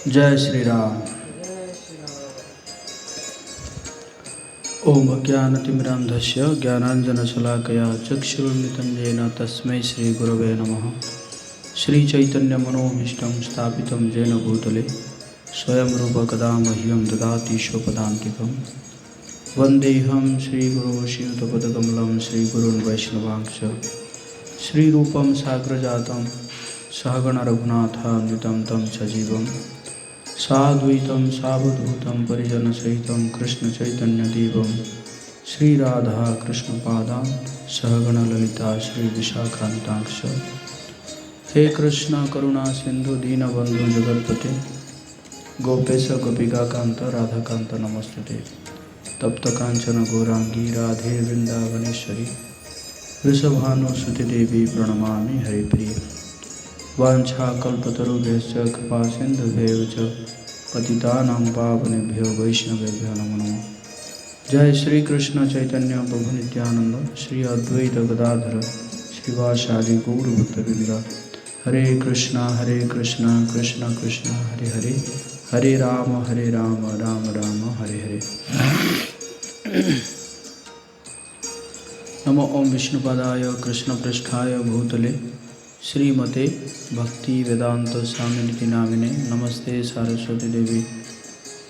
जय श्री राम। ओम अज्ञानतिमिरान्धस्य ज्ञानाञ्जनशलाकया चक्षुरुन्मिलितं येन तस्मै श्रीगुरवे नमः। श्रीचैतन्यमनोभीष्टं स्थापितं येन भूतले स्वयं रूप कदा मह्यं ददाति स्वपदान्तिकं। वन्देऽहं श्रीगुरो श्रीयुतपदकमलं श्रीगुरून् वैष्णवांश्च श्रीरूपं साग्रजातं सहगण रघुनाथान्वितं तं सजीवं साद्वैतं सावधूतं परिजनसहितं कृष्णचैतन्यदेवं श्रीराधा कृष्णपादां सहगण ललिता श्रीविशाखान्तांश्च। हे कृष्ण करुणा सिंधु दीनबंधु जगत्पते गोपेश गोपिकाकांत राधाकांत नमस्तुते। तप्त कांचन गौरांगी राधे वृंदावनेश्वरी वृषभानुसुते देवी प्रणमामि हरिप्रिय। वाञ्छाकल्पतरुभ्यश्च कृपा सिन्धुभ्येव च पतितानां पावनेभ्यो वैष्णवेभ्यो नमो नमः। जय श्री कृष्ण चैतन्य प्रभु नित्यानंद श्री अद्वैत गदाधर श्रीवासादि गौर भक्तवृंद। हरे कृष्णा कृष्ण कृष्ण हरे हरे, हरे राम राम राम हरे हरे। नमो ओम विष्णुपदाय कृष्ण पृष्ठाय भूतले श्रीमते भक्ति वेदांत स्वामिनिति नामिने नमस्ते सारस्वती देवी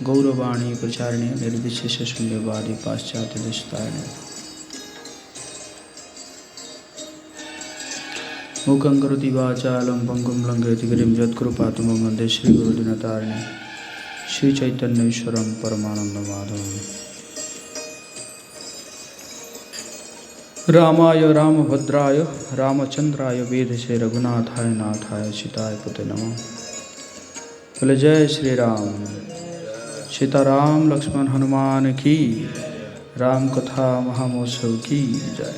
गौरवाणी प्रचारिणे निर्विशेष शून्यवादी पाश्चात्य देशतारिणे। मूकं करोति वाचालं पंगुं लंघयति गिरिं यत्कृपातमहं वन्दे श्रीगुरुदिनतारिणे। श्रीचैतन्येश्वरं परमानन्दमाधवम्। रामाय रामभद्राय रामचंद्राय वेधसे रघुनाथाय नाथाय सीताय पते नमः। बोले जय श्री राम। सीताराम लक्ष्मण हनुमान की, राम कथा महामहोत्सव की जय।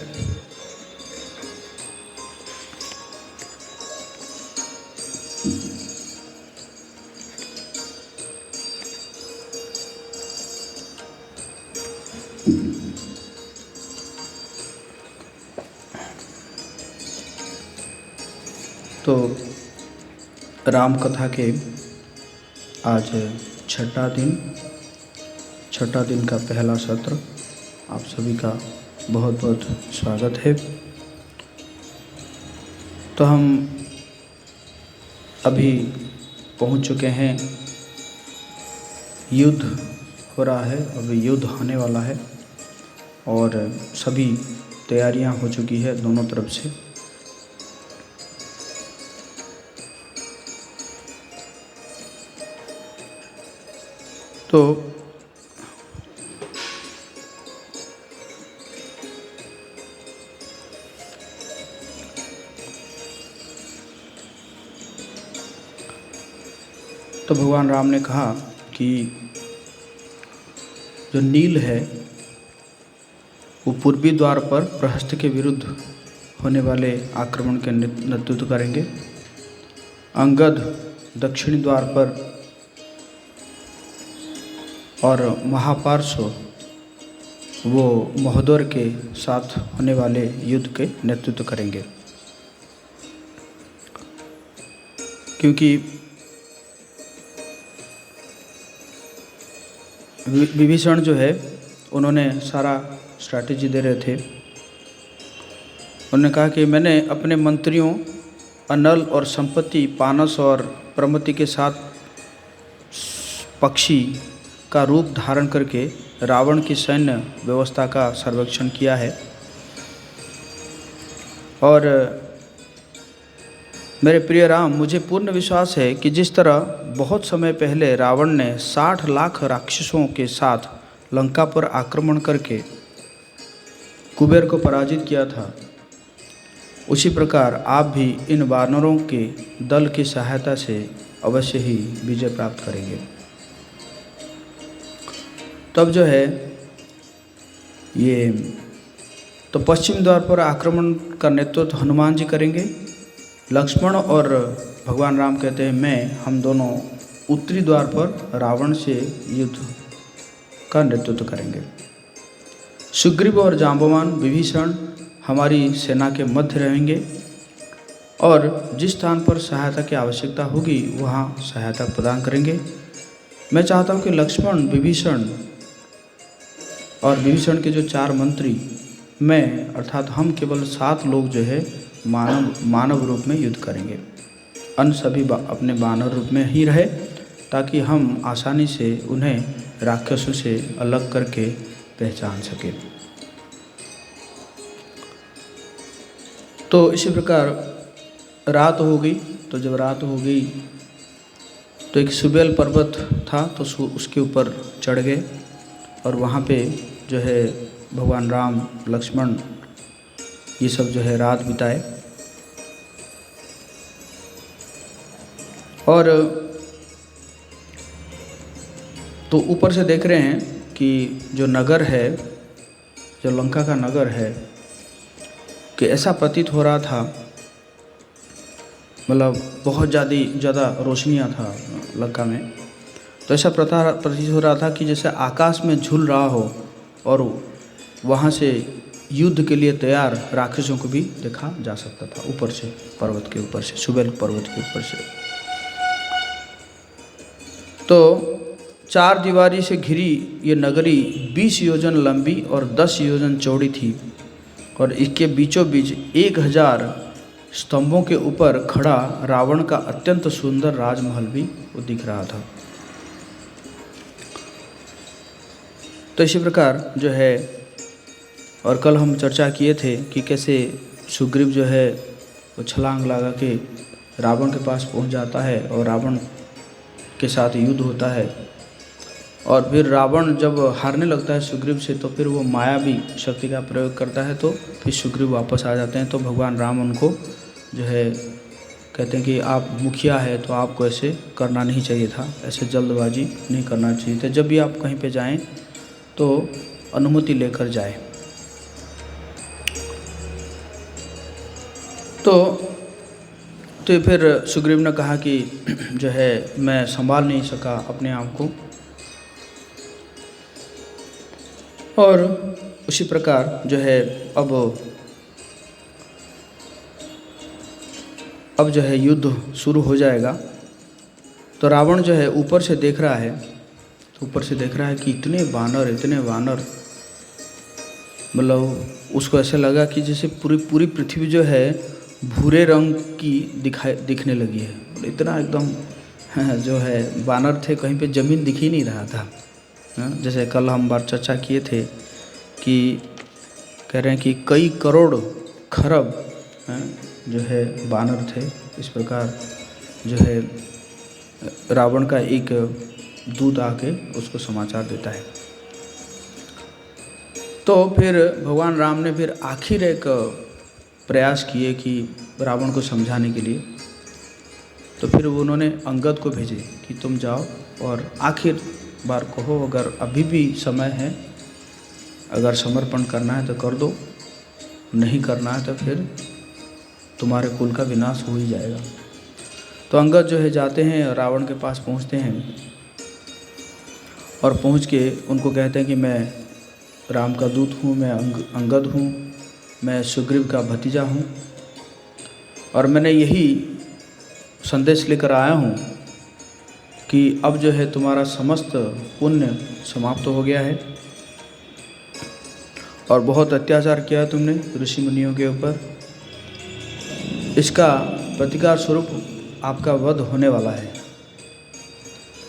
तो राम कथा के आज छठा दिन का पहला सत्र आप सभी का बहुत बहुत स्वागत है। तो हम अभी पहुंच चुके हैं, युद्ध हो रहा है, अभी युद्ध होने वाला है और सभी तैयारियां हो चुकी है दोनों तरफ से। तो भगवान राम ने कहा कि जो नील है वो पूर्वी द्वार पर प्रहस्त के विरुद्ध होने वाले आक्रमण के नेतृत्व करेंगे। अंगद दक्षिणी द्वार पर और महापार्श्व वो महोदर के साथ होने वाले युद्ध के नेतृत्व करेंगे। क्योंकि विभीषण जो है उन्होंने सारा स्ट्रैटेजी दे रहे थे। उन्होंने कहा कि मैंने अपने मंत्रियों अनल और संपत्ति पानस और प्रमति के साथ पक्षी का रूप धारण करके रावण की सैन्य व्यवस्था का सर्वेक्षण किया है और मेरे प्रिय राम, मुझे पूर्ण विश्वास है कि जिस तरह बहुत समय पहले रावण ने 60 लाख राक्षसों के साथ लंका पर आक्रमण करके कुबेर को पराजित किया था, उसी प्रकार आप भी इन वानरों के दल की सहायता से अवश्य ही विजय प्राप्त करेंगे। तब जो है ये तो पश्चिम द्वार पर आक्रमण का नेतृत्व हनुमान जी करेंगे। लक्ष्मण और भगवान राम कहते हैं हम दोनों उत्तरी द्वार पर रावण से युद्ध का नेतृत्व करेंगे। सुग्रीव और जांबवान विभीषण हमारी सेना के मध्य रहेंगे और जिस स्थान पर सहायता की आवश्यकता होगी वहाँ सहायता प्रदान करेंगे। मैं चाहता हूँ कि लक्ष्मण, विभीषण और विभीषण के जो 4 मंत्री, मैं अर्थात हम केवल 7 लोग जो है मानव रूप में युद्ध करेंगे। अन्य सभी अपने वानर रूप में ही रहे ताकि हम आसानी से उन्हें राक्षसों से अलग करके पहचान सकें। तो इसी प्रकार रात हो गई। तो जब रात हो गई तो एक सुबेल पर्वत था, तो उसके ऊपर चढ़ गए और वहाँ पे जो है भगवान राम, लक्ष्मण ये सब जो है रात बिताए। और तो ऊपर से देख रहे हैं कि जो नगर है, जो लंका का नगर है, कि ऐसा प्रतीत हो रहा था, मतलब बहुत ज़्यादा रोशनियाँ था लंका में। तो ऐसा प्रतीत हो रहा था कि जैसे आकाश में झूल रहा हो और वहाँ से युद्ध के लिए तैयार राक्षसों को भी देखा जा सकता था ऊपर से, पर्वत के ऊपर से, सुबेल पर्वत के ऊपर से। तो 4 दीवारी से घिरी ये नगरी 20 योजन लंबी और 10 योजन चौड़ी थी और इसके बीचों बीच 1000 स्तंभों के ऊपर खड़ा रावण का अत्यंत सुंदर राजमहल भी वो दिख रहा था। तो इसी प्रकार जो है, और कल हम चर्चा किए थे कि कैसे सुग्रीव जो है वो छलांग लगा के रावण के पास पहुंच जाता है और रावण के साथ युद्ध होता है। और फिर रावण जब हारने लगता है सुग्रीव से, तो फिर वो मायावी शक्ति का प्रयोग करता है, तो फिर सुग्रीव वापस आ जाते हैं। तो भगवान राम उनको जो है कहते हैं कि आप मुखिया है तो आपको ऐसे करना नहीं चाहिए था, ऐसे जल्दबाजी नहीं करना चाहिए था, जब भी आप कहीं पे जाएं तो अनुमति लेकर जाएं। तो फिर सुग्रीव ने कहा कि जो है मैं संभाल नहीं सका अपने आप को, और उसी प्रकार जो है अब जो है युद्ध शुरू हो जाएगा। तो रावण जो है ऊपर से देख रहा है, तो ऊपर से देख रहा है कि इतने वानर, मतलब उसको ऐसा लगा कि जैसे पूरी पृथ्वी जो है भूरे रंग की दिखने लगी है। इतना एकदम जो है वानर थे, कहीं पे ज़मीन दिख ही नहीं रहा था। जैसे कल हम बार चर्चा किए थे कि कह रहे हैं कि कई करोड़ खरब जो है वानर थे। इस प्रकार जो है रावण का एक दूत आके उसको समाचार देता है। तो फिर भगवान राम ने फिर आखिर एक प्रयास किए कि रावण को समझाने के लिए। तो फिर उन्होंने अंगद को भेजे कि तुम जाओ और आखिर बार कहो, अगर अभी भी समय है, अगर समर्पण करना है तो कर दो, नहीं करना है तो फिर तुम्हारे कुल का विनाश हो ही जाएगा। तो अंगद जो है जाते हैं, रावण के पास पहुंचते हैं और पहुंच के उनको कहते हैं कि मैं राम का दूत हूँ, मैं अंगद हूँ, मैं सुग्रीव का भतीजा हूँ और मैंने यही संदेश लेकर आया हूँ कि अब जो है तुम्हारा समस्त पुण्य समाप्त हो गया है और बहुत अत्याचार किया है तुमने ऋषि मुनियों के ऊपर। इसका प्रतिकार स्वरूप आपका वध होने वाला है,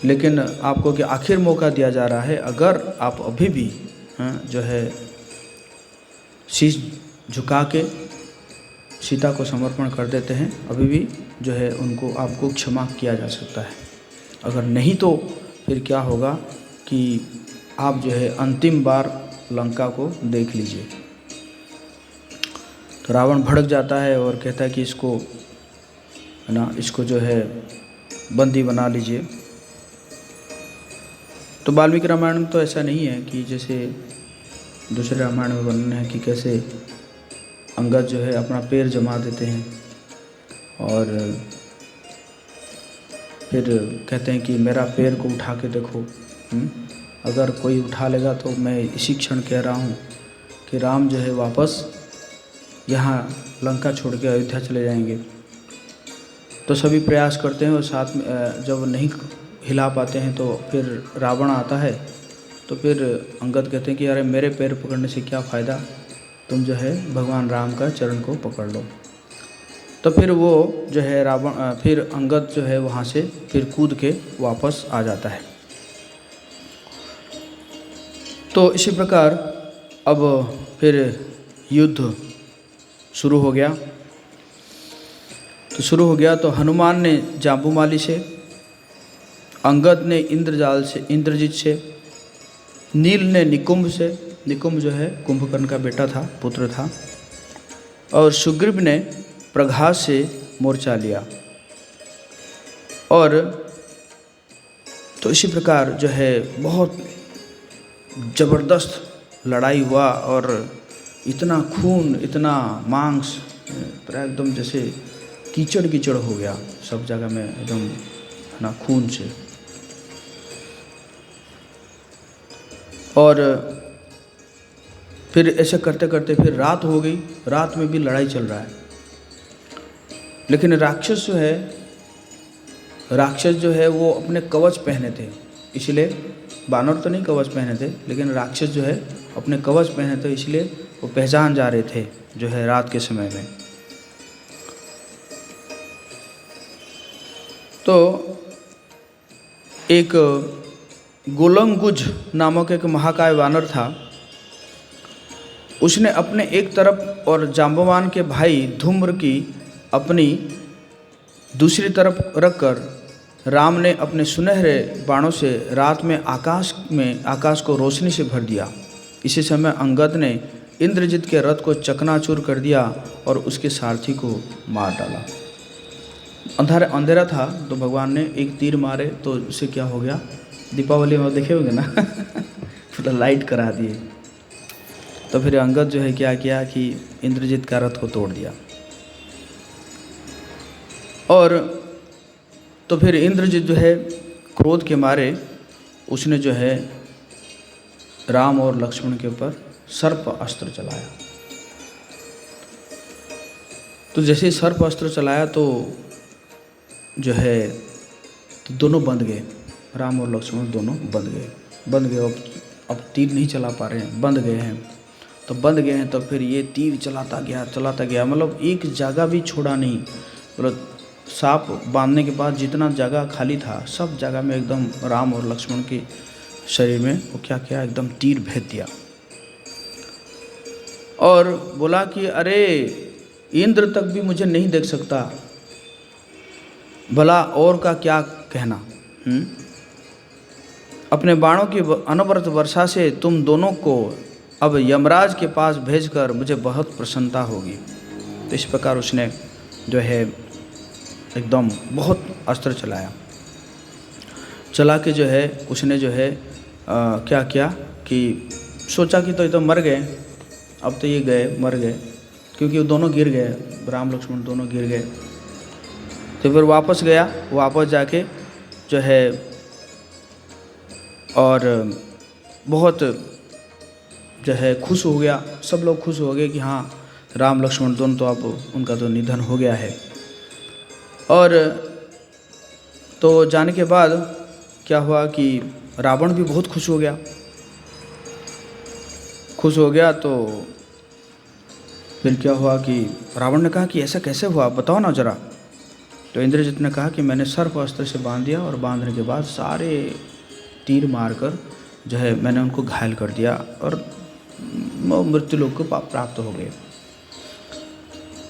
लेकिन आपको कि आखिर मौका दिया जा रहा है, अगर आप अभी भी जो है शीश झुका के सीता को समर्पण कर देते हैं, अभी भी जो है उनको आपको क्षमा किया जा सकता है। अगर नहीं तो फिर क्या होगा कि आप जो है अंतिम बार लंका को देख लीजिए। तो रावण भड़क जाता है और कहता है कि इसको है ना, इसको जो है बंदी बना लीजिए। तो वाल्मीकि रामायण में तो ऐसा नहीं है कि जैसे दूसरे रामायण में वर्णन है कि कैसे अंगद जो है अपना पैर जमा देते हैं और फिर कहते हैं कि मेरा पैर को उठा के देखो, अगर कोई उठा लेगा तो मैं इसी क्षण कह रहा हूँ कि राम जो है वापस यहाँ लंका छोड़ के अयोध्या चले जाएंगे। तो सभी प्रयास करते हैं और साथ में जब नहीं हिला पाते हैं तो फिर रावण आता है। तो फिर अंगद कहते हैं कि अरे मेरे पैर पकड़ने से क्या फ़ायदा, तुम जो है भगवान राम का चरण को पकड़ लो। तो फिर वो जो है फिर अंगद जो है वहाँ से फिर कूद के वापस आ जाता है। तो इसी प्रकार अब फिर युद्ध शुरू हो गया। तो हनुमान ने जाम्बूमाली से, अंगद ने इंद्रजीत से, नील ने निकुंभ से, निकुंभ जो है कुंभकर्ण का बेटा था, पुत्र था, और सुग्रीव ने प्रघास से मोर्चा लिया। और तो इसी प्रकार जो है बहुत ज़बरदस्त लड़ाई हुआ और इतना खून, इतना मांस, पूरा एकदम जैसे कीचड़ हो गया सब जगह में, एकदम है ना, खून से। और फिर ऐसे करते करते फिर रात हो गई। रात में भी लड़ाई चल रहा है, लेकिन राक्षस जो है वो अपने कवच पहने थे, इसलिए बानर तो नहीं कवच पहने थे, लेकिन राक्षस जो है अपने कवच पहने थे, इसलिए वो पहचान जा रहे थे जो है रात के समय में। तो एक गोलंगुज नामक एक महाकाय वानर था, उसने अपने एक तरफ और जाम्बवान के भाई धूम्र की अपनी दूसरी तरफ रखकर राम ने अपने सुनहरे बाणों से रात में आकाश को रोशनी से भर दिया। इसी समय अंगद ने इंद्रजित के रथ को चकनाचूर कर दिया और उसके सारथी को मार डाला। अंधेरा था तो भगवान ने एक तीर मारे तो उससे क्या हो गया, दीपावली में देखे होंगे ना पूरा लाइट करा दिए। तो फिर अंगद जो है क्या किया कि इंद्रजित का रथ को तोड़ दिया। और तो फिर इंद्रजित जो है क्रोध के मारे उसने जो है राम और लक्ष्मण के ऊपर सर्प अस्त्र चलाया। तो जैसे ही सर्प अस्त्र चलाया तो जो है तो दोनों बंध गए, राम और लक्ष्मण दोनों बंध गए। अब तीर नहीं चला पा रहे हैं, बंध गए हैं। तो फिर ये तीर चलाता गया, मतलब एक जगह भी छोड़ा नहीं। मतलब सांप बांधने के बाद जितना जगह खाली था सब जगह में एकदम राम और लक्ष्मण के शरीर में वो क्या किया, एकदम तीर भेद दिया। और बोला कि अरे इंद्र तक भी मुझे नहीं देख सकता, भला और का क्या कहना। अपने बाणों की अनवरत वर्षा से तुम दोनों को अब यमराज के पास भेजकर मुझे बहुत प्रसन्नता होगी। तो इस प्रकार उसने जो है एकदम बहुत अस्त्र चला के जो है उसने जो है क्या किया कि सोचा कि तो ये तो मर गए, अब तो ये मर गए, क्योंकि वो दोनों गिर गए, राम लक्ष्मण दोनों गिर गए। तो फिर वापस गया, वापस जाके जो है और बहुत जो है खुश हो गया, सब लोग खुश हो गए कि हाँ राम लक्ष्मण दोनों तो अब उनका तो निधन हो गया है। और तो जाने के बाद क्या हुआ कि रावण भी बहुत खुश हो गया। तो फिर क्या हुआ कि रावण ने कहा कि ऐसा कैसे हुआ, बताओ ना जरा। तो इंद्रजित ने कहा कि मैंने सर्प अस्त्र से बांध दिया और बांधने के बाद सारे तीर मारकर जो है मैंने उनको घायल कर दिया और मृत्यु लोक को प्राप्त हो गए।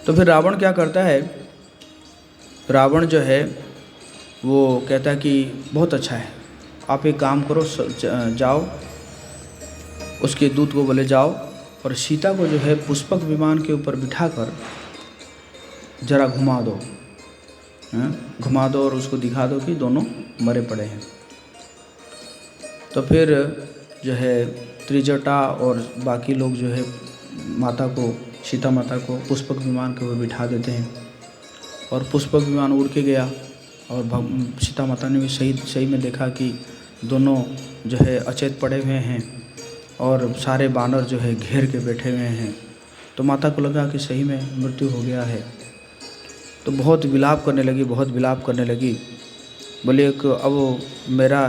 तो फिर रावण क्या करता है, रावण जो है वो कहता है कि बहुत अच्छा है, आप एक काम करो, जाओ उसके दूत को बोले जाओ और सीता को जो है पुष्पक विमान के ऊपर बिठाकर जरा घुमा दो और उसको दिखा दो कि दोनों मरे पड़े हैं। तो फिर जो है त्रिजटा और बाकी लोग जो है सीता माता को पुष्पक विमान के ऊपर बिठा देते हैं और पुष्पक विमान उड़ के गया। और सीता माता ने भी सही में देखा कि दोनों जो है अचेत पड़े हुए हैं और सारे बानर जो है घेर के बैठे हुए हैं। तो माता को लगा कि सही में मृत्यु हो गया है। तो बहुत विलाप करने लगी, बहुत विलाप करने लगी। बोले कि अब मेरा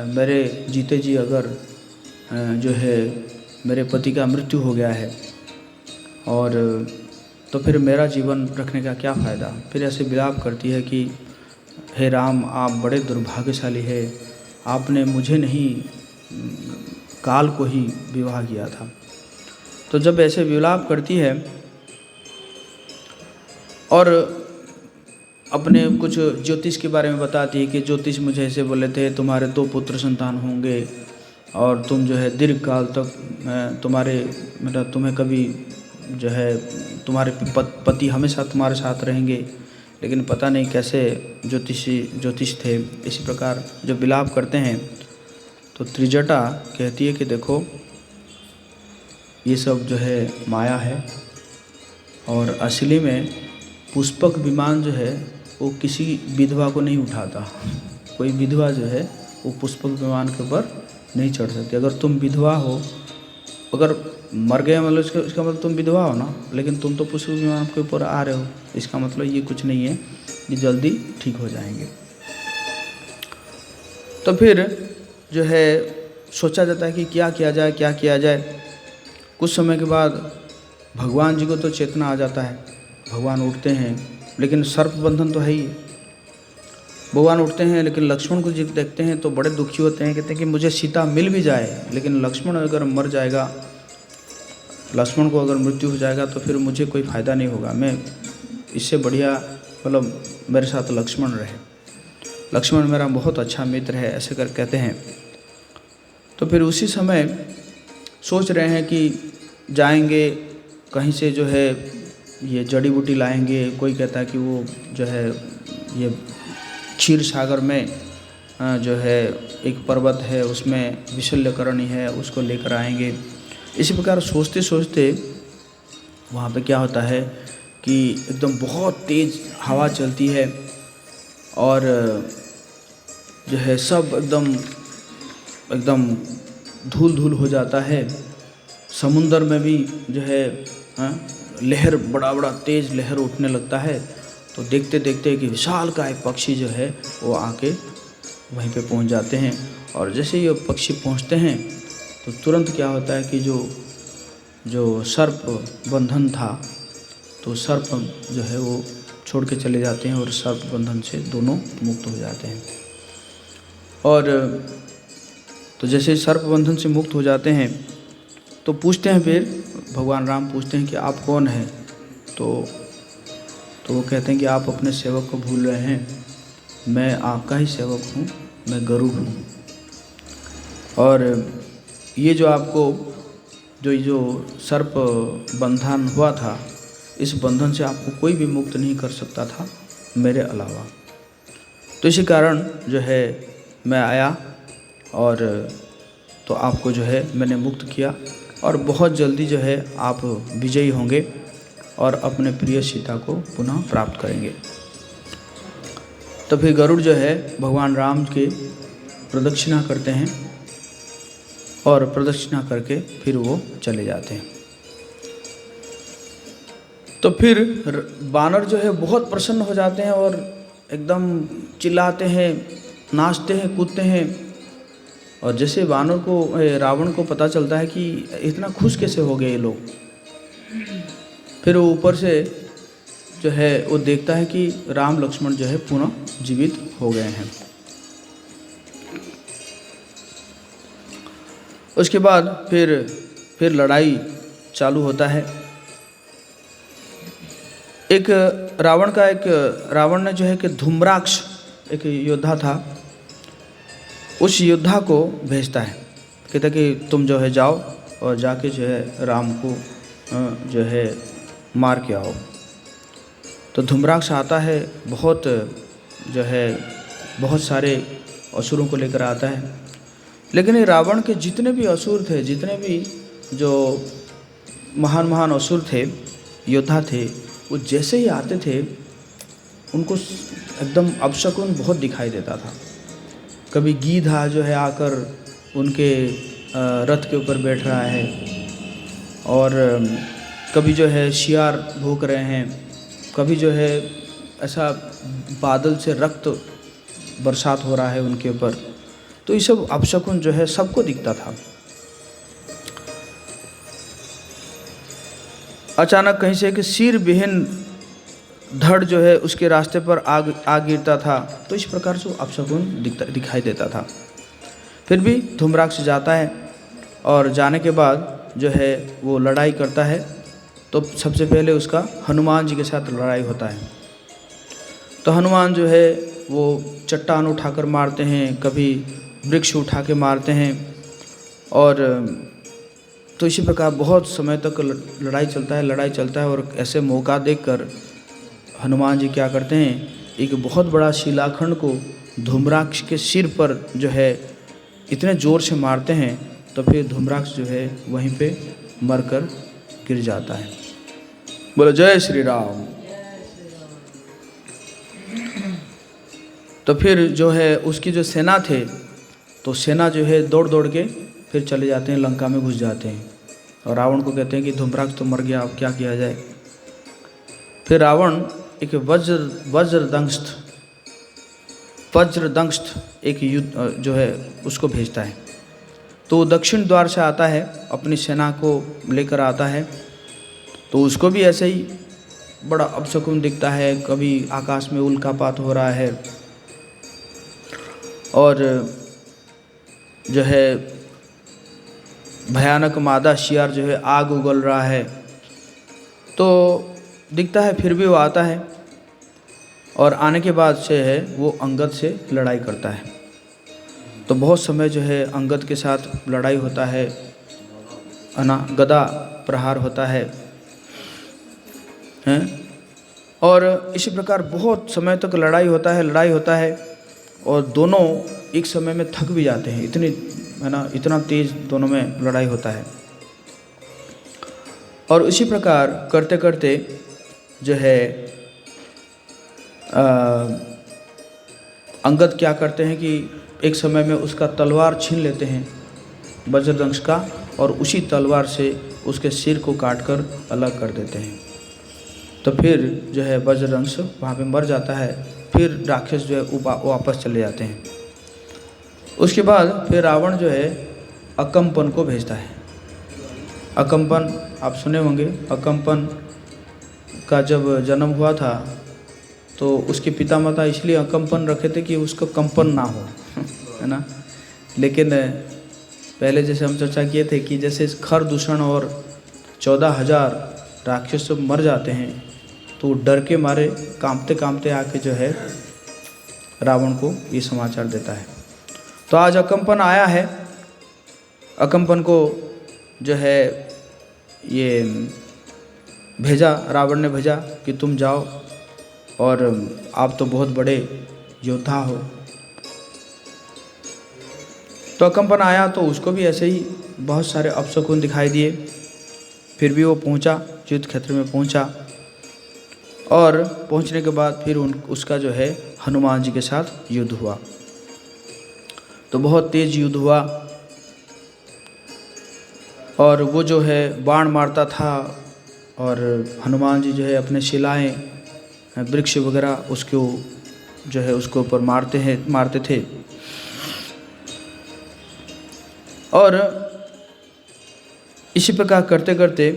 मेरे जीते जी अगर जो है मेरे पति का मृत्यु हो गया है और तो फिर मेरा जीवन रखने का क्या फ़ायदा। फिर ऐसे विलाप करती है कि हे राम, आप बड़े दुर्भाग्यशाली है, आपने मुझे नहीं काल को ही विवाह किया था। तो जब ऐसे विलाप करती है और अपने कुछ ज्योतिष के बारे में बताती है कि ज्योतिष मुझे ऐसे बोले थे तुम्हारे 2 पुत्र संतान होंगे और तुम जो है दीर्घ काल तक तुम्हारे मतलब तुम्हें कभी जो है तुम्हारे पति हमेशा तुम्हारे साथ रहेंगे। लेकिन पता नहीं कैसे ज्योतिष थे। इसी प्रकार जब विलाप करते हैं तो त्रिजटा कहती है कि देखो ये सब जो है माया है और असली में पुष्पक विमान जो है वो किसी विधवा को नहीं उठाता। कोई विधवा जो है वो पुष्पक विमान के ऊपर नहीं चढ़ सकती। अगर तुम विधवा हो, अगर मर गए मतलब इसका मतलब तुम विधवा हो ना, लेकिन तुम तो पुष्पक विमान के ऊपर आ रहे हो, इसका मतलब ये कुछ नहीं है, ये जल्दी ठीक हो जाएंगे। तो फिर जो है सोचा जाता है कि क्या किया जाए, क्या किया जाए। कुछ समय के बाद भगवान जी को तो चेतना आ जाता है, भगवान उठते हैं, लेकिन सर्प बंधन तो है ही। भगवान उठते हैं लेकिन लक्ष्मण को जब देखते हैं तो बड़े दुखी होते हैं, कहते हैं कि मुझे सीता मिल भी जाए लेकिन लक्ष्मण अगर मर जाएगा, लक्ष्मण को अगर मृत्यु हो जाएगा तो फिर मुझे कोई फ़ायदा नहीं होगा। मैं इससे बढ़िया मतलब मेरे साथ लक्ष्मण रहे, लक्ष्मण मेरा बहुत अच्छा मित्र है, ऐसे कर कहते हैं। तो फिर उसी समय सोच रहे हैं कि जाएंगे कहीं से जो है ये जड़ी बूटी लाएंगे। कोई कहता है कि वो जो है ये क्षीर सागर में जो है एक पर्वत है उसमें विशल्यकरणी है, उसको लेकर आएंगे। इसी प्रकार सोचते सोचते वहाँ पे क्या होता है कि एकदम बहुत तेज़ हवा चलती है और जो है सब एकदम धूल धूल हो जाता है। समुंदर में भी जो है लहर बड़ा बड़ा तेज़ लहर उठने लगता है। तो देखते देखते कि विशालकाय पक्षी जो है वो आके वहीं पे पहुंच जाते हैं। और जैसे ये पक्षी पहुंचते हैं तो तुरंत क्या होता है कि जो सर्प बंधन था तो सर्प जो है वो छोड़ के चले जाते हैं और सर्प बंधन से दोनों मुक्त हो जाते हैं। और तो जैसे सर्प बंधन से मुक्त हो जाते हैं तो पूछते हैं, फिर भगवान राम पूछते हैं कि आप कौन हैं। तो वो कहते हैं कि आप अपने सेवक को भूल रहे हैं, मैं आपका ही सेवक हूँ, मैं गरुड़ हूँ। और ये जो आपको जो सर्प बंधन हुआ था, इस बंधन से आपको कोई भी मुक्त नहीं कर सकता था मेरे अलावा। तो इसी कारण जो है मैं आया और तो आपको जो है मैंने मुक्त किया और बहुत जल्दी जो है आप विजयी होंगे और अपने प्रिय सीता को पुनः प्राप्त करेंगे। तो फिर गरुड़ जो है भगवान राम के प्रदक्षिणा करते हैं और प्रदक्षिणा करके फिर वो चले जाते हैं। तो फिर वानर जो है बहुत प्रसन्न हो जाते हैं और एकदम चिल्लाते हैं, नाचते हैं, कूदते हैं। और जैसे वानर को रावण को पता चलता है कि इतना खुश कैसे हो गए ये लोग, फिर वो ऊपर से जो है वो देखता है कि राम लक्ष्मण जो है पुनः जीवित हो गए हैं। उसके बाद फिर लड़ाई चालू होता है। एक रावण ने जो है कि धूम्राक्ष एक योद्धा था, उस योद्धा को भेजता है, कहता कि तुम जो है जाओ और जाके जो है राम को जो है मार के आओ। तो धूम्राक्ष आता है, बहुत सारे असुरों को लेकर आता है। लेकिन ये रावण के जितने भी असुर थे, जितने भी जो महान महान असुर थे, योद्धा थे, वो जैसे ही आते थे उनको एकदम अपशकुन बहुत दिखाई देता था। कभी गीधा जो है आकर उनके रथ के ऊपर बैठ रहा है और कभी जो है शियार भूक रहे हैं, कभी जो है ऐसा बादल से रक्त बरसात हो रहा है उनके ऊपर। तो ये सब अपशकुन जो है सबको दिखता था। अचानक कहीं से एक सिर विहीन धड़ जो है उसके रास्ते पर आ गिरता था। तो इस प्रकार से अपशकुन दिखाई देता था। फिर भी धूम्राक्ष जाता है और जाने के बाद जो है वो लड़ाई करता है। तो सबसे पहले उसका हनुमान जी के साथ लड़ाई होता है। तो हनुमान जो है वो चट्टान उठाकर मारते हैं, कभी वृक्ष उठा के मारते हैं। और तो इसी प्रकार बहुत समय तक लड़ाई चलता है। और ऐसे मौका देखकर हनुमान जी क्या करते हैं, एक बहुत बड़ा शिलाखंड को धूम्राक्ष के सिर पर जो है इतने ज़ोर से मारते हैं। तो फिर धूम्राक्ष जो है वहीं पे मरकर गिर जाता है। बोलो जय श्री राम। तो फिर जो है उसकी जो सेना थे, तो सेना जो है दौड़ दौड़ के फिर चले जाते हैं, लंका में घुस जाते हैं। और रावण को कहते हैं कि धूम्राक्ष तो मर गया, अब क्या किया जाए। फिर रावण एक वज्रदंष्ट एक युद्ध जो है उसको भेजता है। तो वो दक्षिण द्वार से आता है, अपनी सेना को लेकर आता है। तो उसको भी ऐसे ही बड़ा अपशकुन दिखता है, कभी आकाश में उल्कापात हो रहा है और जो है भयानक मादा शियार जो है आग उगल रहा है। तो दिखता है, फिर भी वो आता है और आने के बाद से है वो अंगद से लड़ाई करता है। तो बहुत समय जो है अंगद के साथ लड़ाई होता है, गदा प्रहार होता है हैं। और इसी प्रकार बहुत समय तक लड़ाई होता है और दोनों एक समय में थक भी जाते हैं, इतना तेज दोनों में लड़ाई होता है। और इसी प्रकार करते करते जो है अंगद क्या करते हैं कि एक समय में उसका तलवार छीन लेते हैं वज्रदंश का, और उसी तलवार से उसके सिर को काटकर अलग कर देते हैं। तो फिर जो है वज्रदंश वहाँ पे मर जाता है। फिर राक्षस जो है वापस चले जाते हैं। उसके बाद फिर रावण जो है अकम्पन को भेजता है। अकम्पन आप सुने होंगे, अकम्पन का जब जन्म हुआ था तो उसके पिता माता इसलिए अकम्पन रखे थे कि उसको कंपन ना हो है ना। लेकिन पहले जैसे हम चर्चा किए थे कि जैसे खरदूषण और 14,000 राक्षस सब मर जाते हैं, तो डर के मारे कांपते कांपते आके जो है रावण को ये समाचार देता है। तो आज अकम्पन आया है। अकम्पन को जो है ये भेजा, रावण ने भेजा कि तुम जाओ और आप तो बहुत बड़े योद्धा हो। तो अकम्पन आया तो उसको भी ऐसे ही बहुत सारे अपशकुन दिखाई दिए। फिर भी वो पहुंचा, युद्ध क्षेत्र में पहुंचा। और पहुंचने के बाद फिर उसका जो है हनुमान जी के साथ युद्ध हुआ। तो बहुत तेज युद्ध हुआ और वो जो है बाण मारता था और हनुमान जी जो है अपने शिलाएं, वृक्ष वगैरह उसको जो है उसके ऊपर मारते थे। और इसी प्रकार करते करते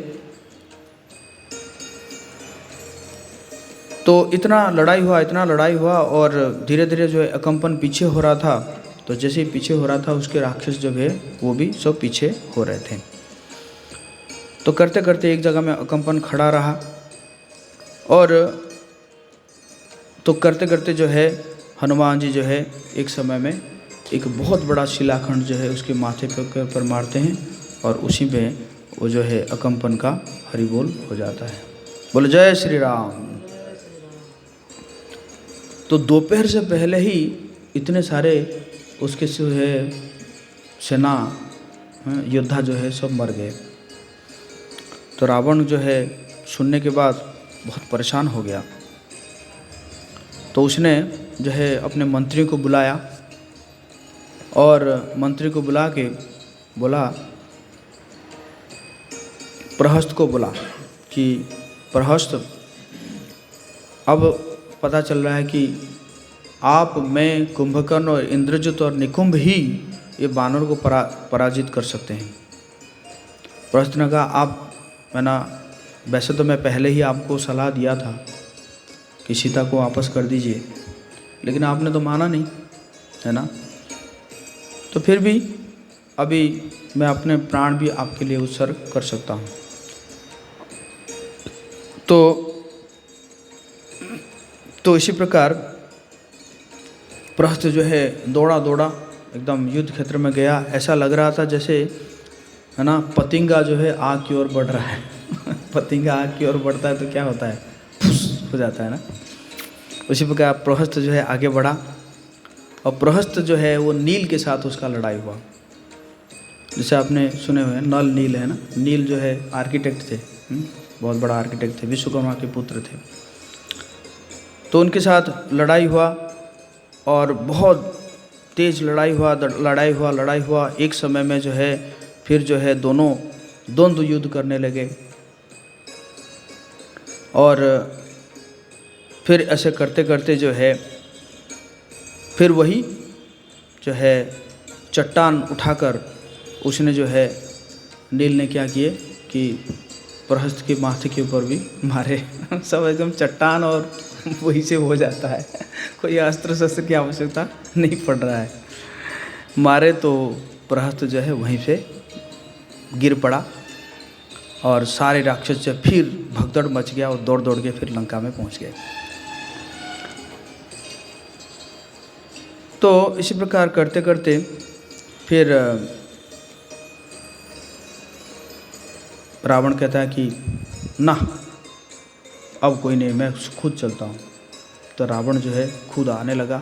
तो इतना लड़ाई हुआ और धीरे धीरे जो है अकम्पन पीछे हो रहा था। तो जैसे ही पीछे हो रहा था उसके राक्षस जो है वो भी सब पीछे हो रहे थे। तो करते करते एक जगह में अकम्पन खड़ा रहा और तो करते करते जो है हनुमान जी जो है एक समय में एक बहुत बड़ा शिलाखंड जो है उसके माथे पर मारते हैं और उसी पे वो जो है अकम्पन का हरिबोल हो जाता है। बोलो जय श्री राम। तो दोपहर से पहले ही इतने सारे उसके जो है सेना योद्धा जो है सब मर गए। तो रावण जो है सुनने के बाद बहुत परेशान हो गया। तो उसने जो है अपने मंत्री को बुलाया और मंत्री को बुला के बोला, प्रहस्त को बोला कि प्रहस्त अब पता चल रहा है कि आप, मैं, कुंभकर्ण और इंद्रजित और निकुंभ ही ये बानर को पराजित कर सकते हैं। प्रश्न ने कहा आप, है ना, वैसे तो मैं पहले ही आपको सलाह दिया था कि सीता को वापस कर दीजिए, लेकिन आपने तो माना नहीं, है ना। तो फिर भी अभी मैं अपने प्राण भी आपके लिए उत्सर्ग कर सकता हूँ। तो इसी प्रकार प्रहस्त जो है दौड़ा एकदम युद्ध क्षेत्र में गया। ऐसा लग रहा था जैसे, है ना, पतंगा जो है आग की ओर बढ़ रहा है पतंगा आग की ओर बढ़ता है तो क्या होता है, फुस हो जाता है ना। उसी प्रकार प्रहस्त जो है आगे बढ़ा, और प्रहस्त जो है वो नील के साथ उसका लड़ाई हुआ। जैसे आपने सुने हुए हैं नल नील, है ना। नील जो है आर्किटेक्ट थे, बहुत बड़ा आर्किटेक्ट थे, विश्वकर्मा के पुत्र थे। तो उनके साथ लड़ाई हुआ और बहुत तेज लड़ाई हुआ। एक समय में जो है फिर जो है दोनों द्वंद्व युद्ध करने लगे, और फिर ऐसे करते करते जो है फिर वही जो है चट्टान उठाकर उसने जो है नील ने क्या किए कि प्रहस्त के माथे के ऊपर भी मारे सब एकदम चट्टान और वही से हो जाता है कोई अस्त्र शस्त्र की आवश्यकता नहीं पड़ रहा है। मारे तो प्रहस्त जो है वहीं से गिर पड़ा, और सारे राक्षस जो फिर भगदड़ मच गया और दौड़ के फिर लंका में पहुंच गए। तो इसी प्रकार करते करते फिर रावण कहता है कि ना, अब कोई नहीं, मैं खुद चलता हूँ। तो रावण जो है खुद आने लगा,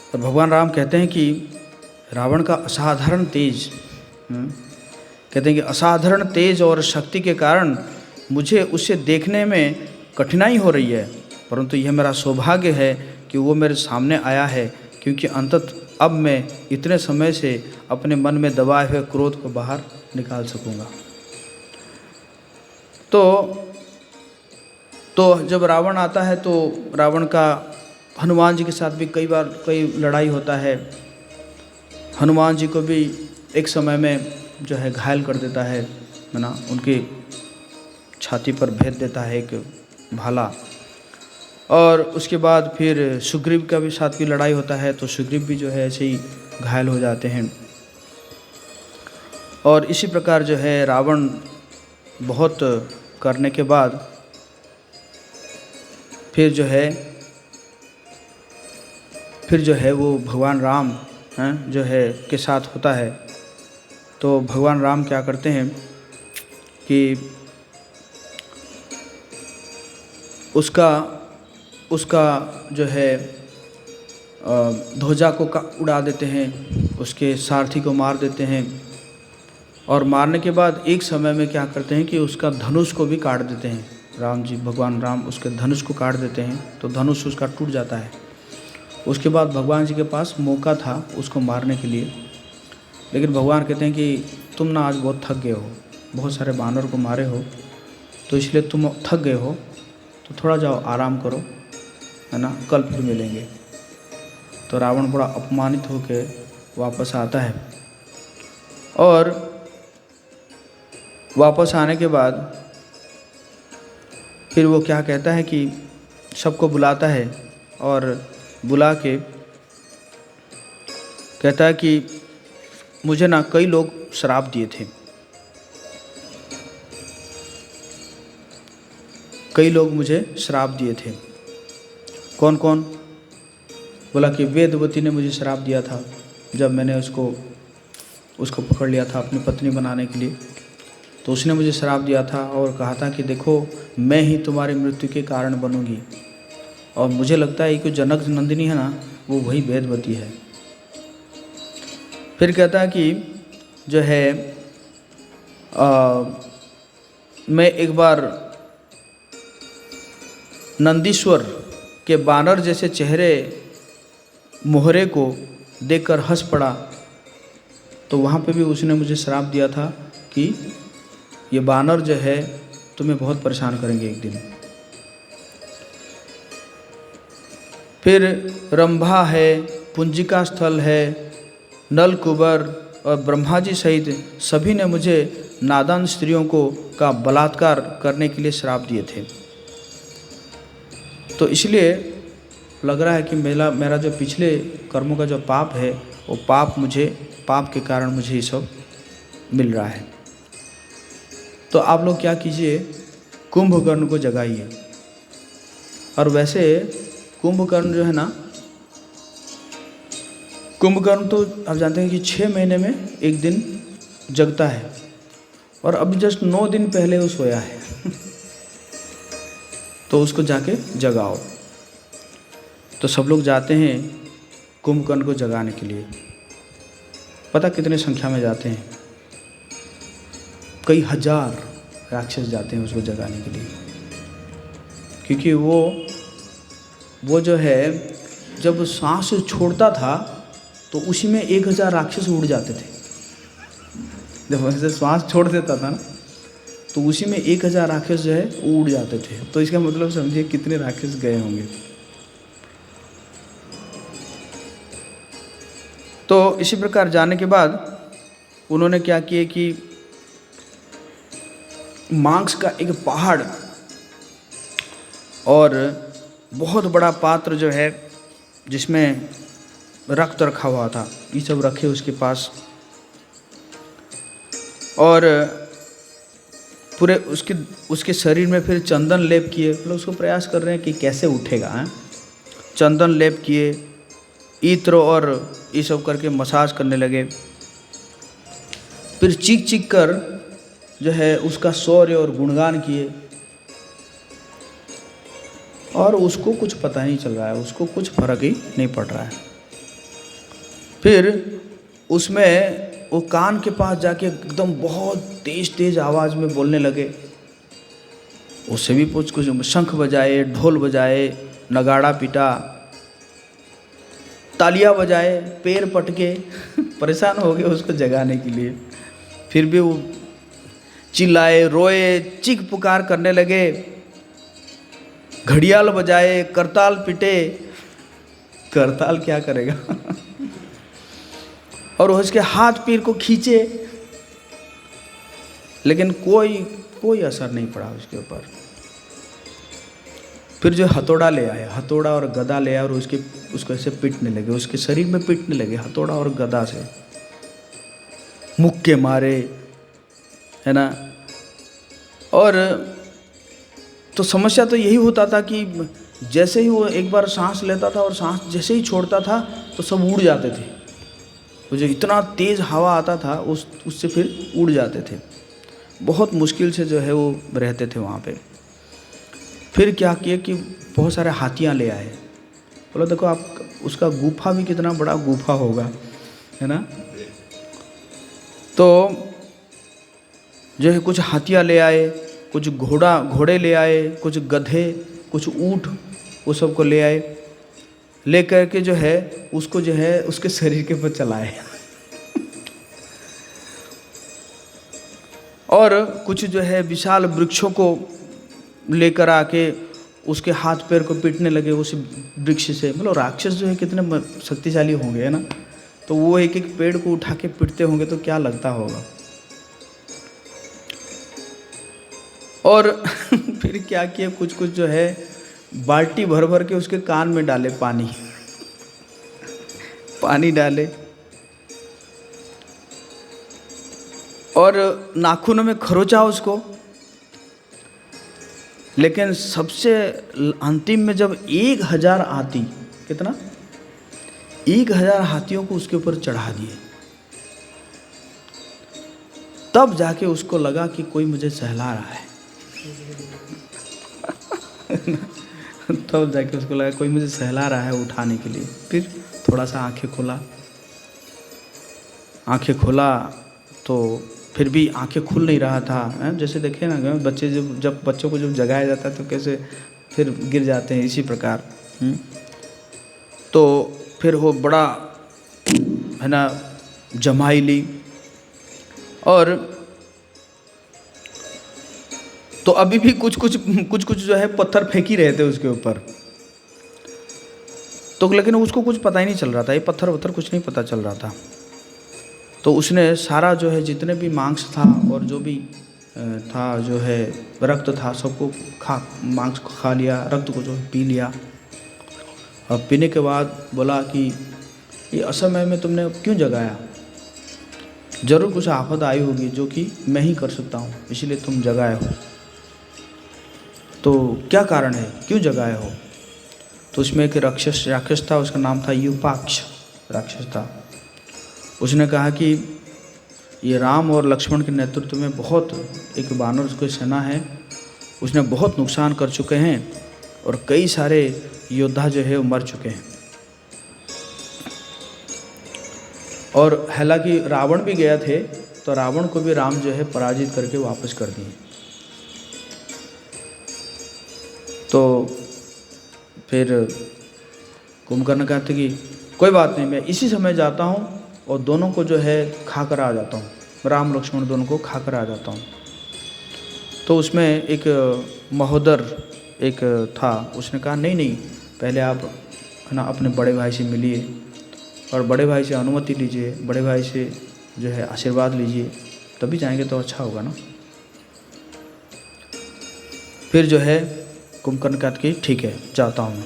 और भगवान राम कहते हैं कि रावण का असाधारण तेज, कहते हैं कि असाधारण तेज और शक्ति के कारण मुझे उसे देखने में कठिनाई हो रही है, परंतु यह मेरा सौभाग्य है कि वो मेरे सामने आया है, क्योंकि अंततः अब मैं इतने समय से अपने मन में दबाए हुए क्रोध को बाहर निकाल सकूंगा। तो जब रावण आता है तो रावण का हनुमान जी के साथ भी कई लड़ाई होता है। हनुमान जी को भी एक समय में जो है घायल कर देता है ना, उनकी छाती पर भेद देता है एक भाला। और उसके बाद फिर सुग्रीव का भी साथ भी लड़ाई होता है, तो सुग्रीव भी जो है ऐसे ही घायल हो जाते हैं। और इसी प्रकार जो है रावण बहुत करने के बाद फिर जो है वो भगवान राम हैं जो है के साथ होता है। तो भगवान राम क्या करते हैं कि उसका जो है ध्वजा को उड़ा देते हैं, उसके सारथी को मार देते हैं, और मारने के बाद एक समय में क्या करते हैं कि उसका धनुष को भी काट देते हैं। राम जी, भगवान राम उसके धनुष को काट देते हैं, तो धनुष उसका टूट जाता है। उसके बाद भगवान जी के पास मौका था उसको मारने के लिए, लेकिन भगवान कहते हैं कि तुम ना आज बहुत थक गए हो, बहुत सारे बानर को मारे हो, तो इसलिए तुम थक गए हो, तो थोड़ा जाओ आराम करो, है ना, कल फिर मिलेंगे। तो रावण बड़ा अपमानित होकर वापस आता है, और वापस आने के बाद फिर वो क्या कहता है कि सबको बुलाता है, और बुला के कहता है कि मुझे ना कई लोग श्राप दिए थे, कई लोग मुझे श्राप दिए थे। कौन कौन? बोला कि वेदवती ने मुझे श्राप दिया था जब मैंने उसको पकड़ लिया था अपनी पत्नी बनाने के लिए, तो उसने मुझे श्राप दिया था और कहा था कि देखो मैं ही तुम्हारी मृत्यु के कारण बनूंगी, और मुझे लगता है कि जनक नंदिनी है ना, वो वही वेदवती है। फिर कहता है कि जो है मैं एक बार नंदीश्वर के बानर जैसे चेहरे मोहरे को देखकर हंस पड़ा, तो वहाँ पे भी उसने मुझे श्राप दिया था कि ये बानर जो है तुम्हें बहुत परेशान करेंगे एक दिन। फिर रंभा है, पुंजिका स्थल है, नल कुबर और ब्रह्मा जी सहित सभी ने मुझे नादान स्त्रियों का बलात्कार करने के लिए श्राप दिए थे। तो इसलिए लग रहा है कि मेरा जो पिछले कर्मों का जो पाप है, वो पाप के कारण मुझे ये सब मिल रहा है। तो आप लोग क्या कीजिए, कुंभकर्ण को जगाइए। और वैसे कुंभकर्ण जो है ना, कुंभकर्ण तो आप जानते हैं कि 6 महीने में एक दिन जगता है, और अभी जस्ट 9 दिन पहले वो सोया है तो उसको जाके जगाओ। तो सब लोग जाते हैं कुंभकर्ण को जगाने के लिए। पता कितने संख्या में जाते हैं? कई हजार राक्षस जाते हैं उसको जगाने के लिए, क्योंकि वो जो है जब सांस छोड़ता था तो उसी में 1000 राक्षस उड़ जाते थे। जब ऐसे श्वास छोड़ देता था ना तो उसी में 1000 राक्षस जो है वो उड़ जाते थे। तो इसका मतलब समझिए कितने राक्षस गए होंगे। तो इसी प्रकार जाने के बाद उन्होंने क्या किए कि मांस का एक पहाड़ और बहुत बड़ा पात्र जो है जिसमें रक्त रखा हुआ था, ये सब रखे उसके पास, और पूरे उसके शरीर में फिर चंदन लेप किए। मतलब उसको प्रयास कर रहे हैं कि कैसे उठेगा, हैं? चंदन लेप किए, इत्र और ये सब करके मसाज करने लगे। फिर चीख कर जो है उसका शौर्य और गुणगान किए, और उसको कुछ पता नहीं चल रहा है, उसको कुछ फर्क ही नहीं पड़ रहा है। फिर उसमें वो कान के पास जाके एकदम बहुत तेज आवाज़ में बोलने लगे। उससे भी कुछ शंख बजाए, ढोल बजाए, नगाड़ा पीटा, तालियां बजाए, पैर पटके परेशान हो गए उसको जगाने के लिए। फिर भी वो चिल्लाए, रोए, चीख पुकार करने लगे, घड़ियाल बजाए, करताल पीटे। करताल क्या करेगा और उसके हाथ पैर को खींचे, लेकिन कोई असर नहीं पड़ा उसके ऊपर। फिर जो हथौड़ा ले आए, हथौड़ा और गदा ले आए, और उसको ऐसे पीटने लगे, उसके शरीर में पीटने लगे हथौड़ा और गदा से, मुक्के मारे, है ना। और तो समस्या तो यही होता था कि जैसे ही वो एक बार सांस लेता था और सांस जैसे ही छोड़ता था तो सब उड़ जाते थे। वो जो इतना तेज़ हवा आता था उससे फिर उड़ जाते थे। बहुत मुश्किल से जो है वो रहते थे वहाँ पे। फिर क्या किए कि बहुत सारे हाथियाँ ले आए। बोला देखो आप, उसका गुफा भी कितना बड़ा गुफा होगा, है ना। तो जो है कुछ हाथियाँ ले आए, कुछ घोड़े ले आए, कुछ गधे, कुछ ऊँट, वो सब को ले आए। ले करके जो है उसको जो है उसके शरीर के ऊपर चलाए और कुछ जो है विशाल वृक्षों को लेकर आके उसके हाथ पैर को पीटने लगे उस वृक्ष से। मतलब राक्षस जो है कितने शक्तिशाली होंगे, है ना। तो वो एक एक पेड़ को उठा के पीटते होंगे तो क्या लगता होगा। और फिर क्या किया, कुछ जो है बाल्टी भर के उसके कान में डाले पानी डाले, और नाखूनों में खरोचा उसको। लेकिन सबसे अंतिम में जब 1000 हाथी, कितना 1000 हाथियों को उसके ऊपर चढ़ा दिए, तब जाके उसको लगा कि कोई मुझे सहला रहा है तब जाके उसको लगा कोई मुझे सहला रहा है उठाने के लिए। फिर थोड़ा सा आंखें खोला तो फिर भी आंखें खुल नहीं रहा था। जैसे देखे ना बच्चे, जब बच्चों को जब जगाया जाता है तो कैसे फिर गिर जाते हैं, इसी प्रकार। तो फिर वो बड़ा, है ना, जमाई ली, और तो अभी भी कुछ जो है पत्थर फेंक ही रहे थे उसके ऊपर। तो लेकिन उसको कुछ पता ही नहीं चल रहा था, ये पत्थर वत्थर कुछ नहीं पता चल रहा था। तो उसने सारा जो है जितने भी मांस था और जो भी था जो है रक्त था सबको मांस को खा लिया, रक्त को जो है पी लिया। और पीने के बाद बोला कि ये असमय में तुमने क्यों जगाया, ज़रूर कुछ आफत आई होगी जो कि मैं ही कर सकता हूँ, इसलिए तुम जगाए हो। तो क्या कारण है, क्यों जगाए हो? तो उसमें एक राक्षस था, उसका नाम था यूपाक्ष राक्षस था। उसने कहा कि ये राम और लक्ष्मण के नेतृत्व में बहुत एक वानर की सेना है, उसने बहुत नुकसान कर चुके हैं और कई सारे योद्धा जो है वो मर चुके हैं। और हालांकि रावण भी गया थे, तो रावण को भी राम जो है पराजित करके वापस कर दिए। तो फिर कुंभकर्ण कहते कि कोई बात नहीं, मैं इसी समय जाता हूँ और दोनों को जो है खा कर आ जाता हूँ, राम लक्ष्मण दोनों को खा कर आ जाता हूँ। तो उसमें एक महोदर एक था, उसने कहा नहीं नहीं, पहले आप है ना अपने बड़े भाई से मिलिए और बड़े भाई से अनुमति लीजिए, बड़े भाई से जो है आशीर्वाद लीजिए, तभी जाएंगे तो अच्छा होगा ना। फिर जो है कुंभकर्ण कहते कि ठीक है जाता हूँ।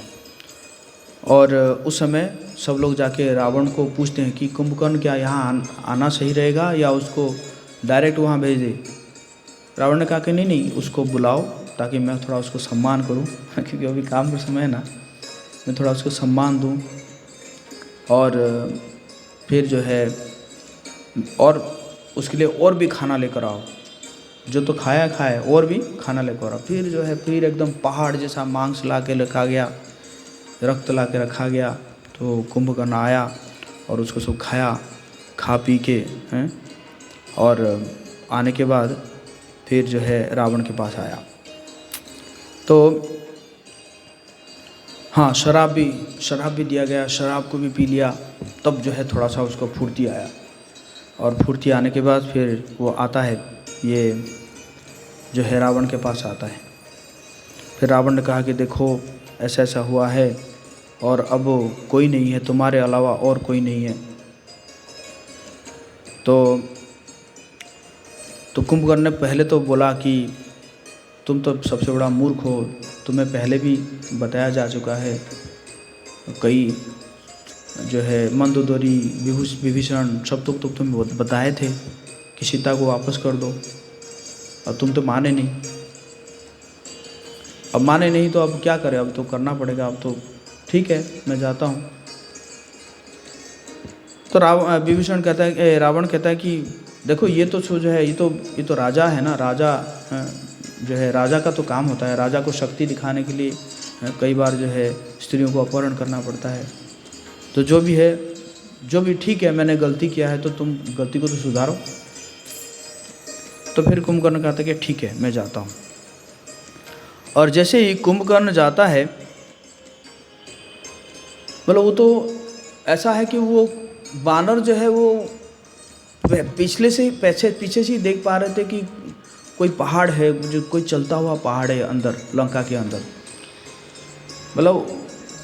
और उस समय सब लोग जाके रावण को पूछते हैं कि कुंभकर्ण क्या यहाँ आना सही रहेगा या उसको डायरेक्ट वहाँ भेज दे। रावण ने कहा कि नहीं नहीं, उसको बुलाओ ताकि मैं थोड़ा उसको सम्मान करूँ क्योंकि अभी काम का समय है ना, मैं थोड़ा उसको सम्मान दूँ। और फिर जो है और उसके लिए और भी खाना लेकर आओ, जो तो खाया खाए और भी खाना लेकर आओ। फिर जो है फिर एकदम पहाड़ जैसा मांस ला के रखा गया, रक्त ला के रखा गया। तो कुंभकर्ण आया और उसको सब खाया, खा पी के हैं, और आने के बाद फिर जो है रावण के पास आया। तो हाँ, शराब भी दिया गया, शराब को भी पी लिया। तब जो है थोड़ा सा उसको फुर्ती आया, और फुर्ती आने के बाद फिर वो आता है, ये जो है रावण के पास आता है। फिर रावण ने कहा कि देखो ऐसा ऐसा हुआ है और अब कोई नहीं है, तुम्हारे अलावा और कोई नहीं है। तो कुंभकर्ण ने पहले तो बोला कि तुम तो सबसे बड़ा मूर्ख हो, तुम्हें पहले भी बताया जा चुका है, कई जो है मंदोदरी विभीषण सब तो तुम बताए थे कि सीता को वापस कर दो, अब तुम तो माने नहीं। अब माने नहीं तो अब क्या करें, अब तो करना पड़ेगा, अब तो ठीक है मैं जाता हूँ। तो रावण कहता है कि देखो ये तो जो है ये तो राजा है ना, राजा जो है राजा का तो काम होता है, राजा को शक्ति दिखाने के लिए कई बार जो है स्त्रियों को अपहरण करना पड़ता है। तो जो भी है जो भी ठीक है, मैंने गलती किया है तो तुम गलती को तो सुधारो। तो फिर कुंभकर्ण कहता है कि ठीक है मैं जाता हूँ। और जैसे ही कुंभकर्ण जाता है, मतलब वो तो ऐसा है कि वो वानर जो है वो पीछे से ही देख पा रहे थे कि कोई पहाड़ है, जो कोई चलता हुआ पहाड़ है अंदर लंका के अंदर। मतलब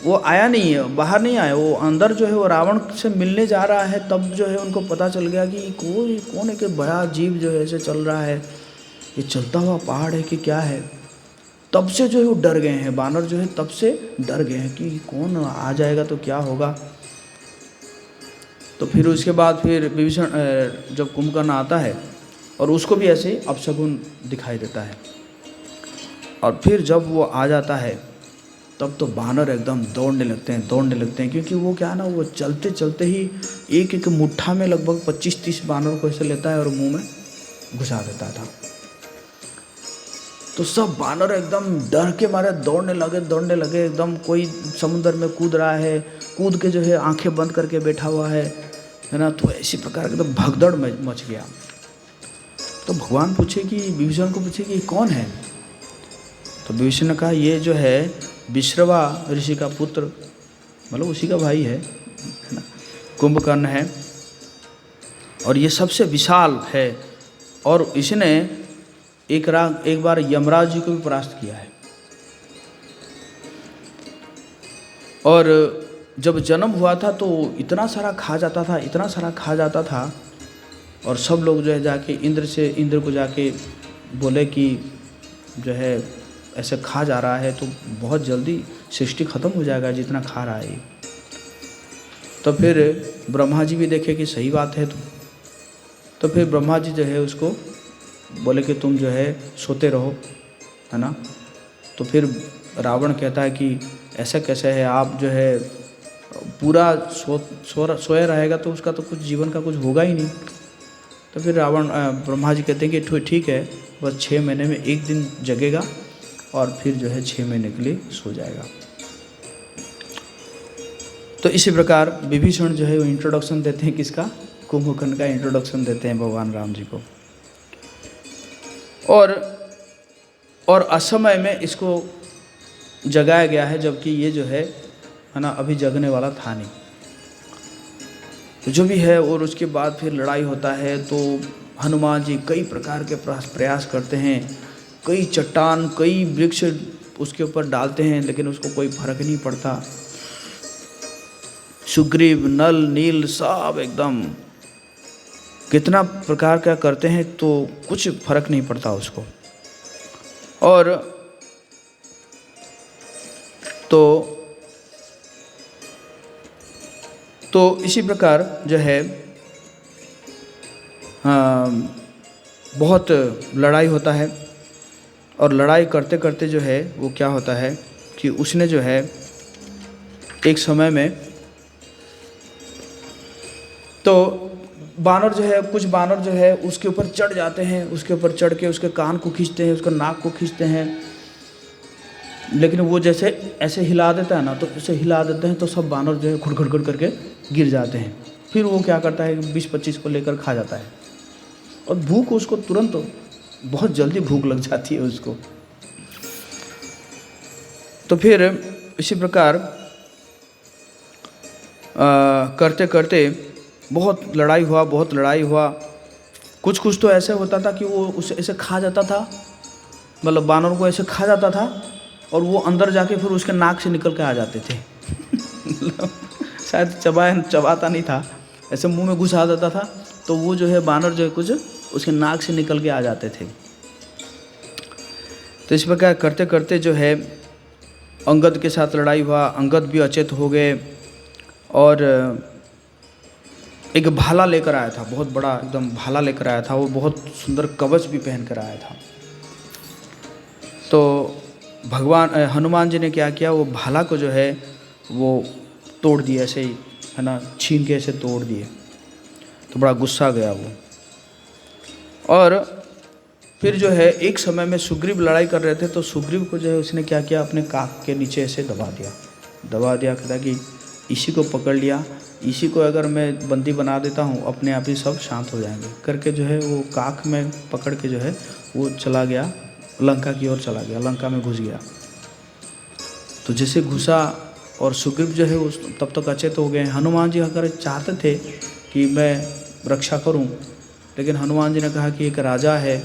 वो आया नहीं है, बाहर नहीं आया, वो अंदर जो है वो रावण से मिलने जा रहा है। तब जो है उनको पता चल गया कि कौन है, कि बड़ा जीव जो है ऐसे चल रहा है, ये चलता हुआ पहाड़ है कि क्या है। तब से जो है वो डर गए हैं, बानर जो है तब से डर गए हैं कि कौन आ जाएगा तो क्या होगा। तो फिर उसके बाद फिर विभीषण जब कुंभकर्ण आता है और उसको भी ऐसे अपशगुन दिखाई देता है, और फिर जब वो आ जाता है तब तो बानर एकदम दौड़ने लगते हैं, क्योंकि वो क्या ना, वो चलते चलते ही एक एक मुट्ठा में लगभग 25-30 बानर को ऐसे लेता है और मुंह में घुसा देता था। तो सब बानर एकदम डर के मारे दौड़ने लगे एकदम। कोई समुद्र में कूद रहा है, कूद के जो है आंखें बंद करके बैठा हुआ है ना। तो इसी प्रकार एकदम भगदड़ मच गया। तो भगवान विभीषण को पूछे कि कौन है। तो विभीषण ने कहा ये जो है विश्रवा ऋषि का पुत्र, मतलब उसी का भाई है ना, कुंभकर्ण है, और ये सबसे विशाल है, और इसने एक बार यमराज जी को भी परास्त किया है। और जब जन्म हुआ था तो इतना सारा खा जाता था, इतना सारा खा जाता था, और सब लोग जो है जाके इंद्र को जाके बोले कि जो है ऐसे खा जा रहा है तो बहुत जल्दी सृष्टि ख़त्म हो जाएगा जितना खा रहा है। तो फिर ब्रह्मा जी भी देखे कि सही बात है, तो फिर ब्रह्मा जी जो है उसको बोले कि तुम जो है सोते रहो, है ना। तो फिर रावण कहता है कि ऐसा कैसे है, आप जो है पूरा सोया रहेगा तो उसका तो कुछ जीवन का कुछ होगा ही नहीं। तो फिर ब्रह्मा जी कहते हैं कि ठीक है, बस 6 महीने में एक दिन जगेगा और फिर जो है 6 महीने के लिए सो जाएगा। तो इसी प्रकार विभीषण जो है वो इंट्रोडक्शन देते हैं किसका, कुंभकर्ण का इंट्रोडक्शन देते हैं भगवान राम जी को। और असमय में इसको जगाया गया है, जबकि ये जो है ना अभी जगने वाला था नहीं। तो जो भी है, और उसके बाद फिर लड़ाई होता है तो हनुमान जी कई प्रकार के प्रयास करते हैं, कई चट्टान कई वृक्ष उसके ऊपर डालते हैं, लेकिन उसको कोई फर्क नहीं पड़ता। सुग्रीव नल नील सब एकदम कितना प्रकार का करते हैं तो कुछ फर्क नहीं पड़ता उसको। और तो इसी प्रकार जो है बहुत लड़ाई होता है, और लड़ाई करते करते जो है वो क्या होता है कि उसने जो है एक समय में तो बानर जो है, कुछ बानर जो है उसके ऊपर चढ़ जाते हैं, उसके ऊपर चढ़ के उसके कान को खींचते हैं, उसका नाक को खींचते हैं, लेकिन वो जैसे ऐसे हिला देता है ना, तो ऐसे हिला देते हैं तो सब बानर जो है घुड़ करके गिर जाते हैं। फिर वो क्या करता है 20-25 को लेकर खा जाता है, और भूख उसको तुरंत बहुत जल्दी भूख लग जाती है उसको। तो फिर इसी प्रकार करते करते बहुत लड़ाई हुआ। कुछ तो ऐसे होता था कि वो उसे ऐसे खा जाता था, मतलब बानर को ऐसे खा जाता था, और वो अंदर जाके फिर उसके नाक से निकल के आ जाते थे। शायद चबाता नहीं था, ऐसे मुंह में घुसा देता था, तो वो जो है बानर जो है कुछ उसके नाक से निकल के आ जाते थे। तो इस प्रकार करते करते जो है अंगद के साथ लड़ाई हुआ, अंगद भी अचेत हो गए, और एक भाला लेकर आया था, बहुत बड़ा एकदम भाला लेकर आया था, वो बहुत सुंदर कवच भी पहन कर आया था। तो भगवान हनुमान जी ने क्या किया, वो भाला को जो है वो तोड़ दिया, ऐसे ही है ना, छीन के ऐसे तोड़ दिए। तो बड़ा गुस्सा गया वो। और फिर जो है एक समय में सुग्रीव लड़ाई कर रहे थे, तो सुग्रीव को जो है उसने क्या किया, अपने काख के नीचे ऐसे दबा दिया, कहता कि इसी को पकड़ लिया, इसी को अगर मैं बंदी बना देता हूँ अपने आप ही सब शांत हो जाएंगे करके जो है वो काख में पकड़ के जो है वो चला गया, लंका की ओर चला गया, लंका में घुस गया। तो जैसे घुसा और सुग्रीव जो है उस तब तक अचेत हो गए। हनुमान जी अगर चाहते थे कि मैं रक्षा करूं, लेकिन हनुमान जी ने कहा कि एक राजा है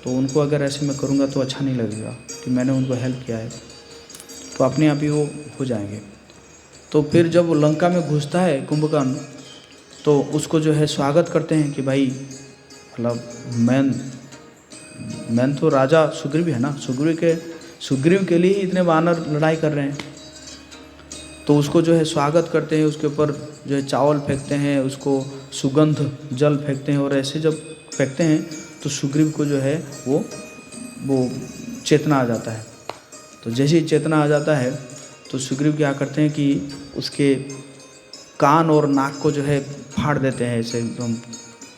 तो उनको अगर ऐसे मैं करूंगा तो अच्छा नहीं लगेगा कि मैंने उनको हेल्प किया है, तो अपने आप ही वो हो जाएंगे। तो फिर जब वो लंका में घुसता है कुंभकर्ण, तो उसको जो है स्वागत करते हैं कि भाई मतलब मैन तो राजा सुग्रीव है ना, सुग्रीव के लिए ही इतने वानर लड़ाई कर रहे हैं। तो उसको जो है स्वागत करते हैं, उसके ऊपर जो है चावल फेंकते हैं, उसको सुगंध जल फेंकते हैं, और ऐसे जब फेंकते हैं तो सुग्रीव को जो है वो चेतना आ जाता है। तो जैसे ही चेतना आ जाता है तो सुग्रीव क्या करते हैं कि उसके कान और नाक को जो है फाड़ देते हैं, ऐसे एकदम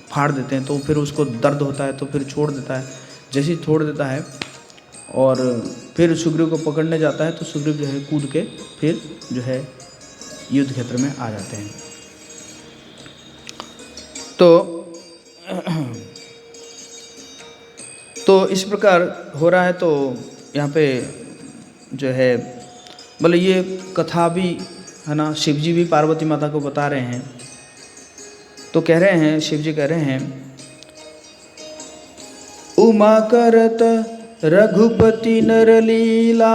फाड़ देते हैं। तो फिर उसको दर्द होता है तो फिर छोड़ देता है। जैसे ही छोड़ देता है और फिर सुग्रीव को पकड़ने जाता है, तो सुग्रीव जो है कूद के फिर जो है युद्ध क्षेत्र में आ जाते हैं। तो इस प्रकार हो रहा है। तो यहाँ पे जो है मतलब ये कथा भी है ना, शिव जी भी पार्वती माता को बता रहे हैं। तो कह रहे हैं, शिव जी कह रहे हैं, उमा करत रघुपति नर लीला,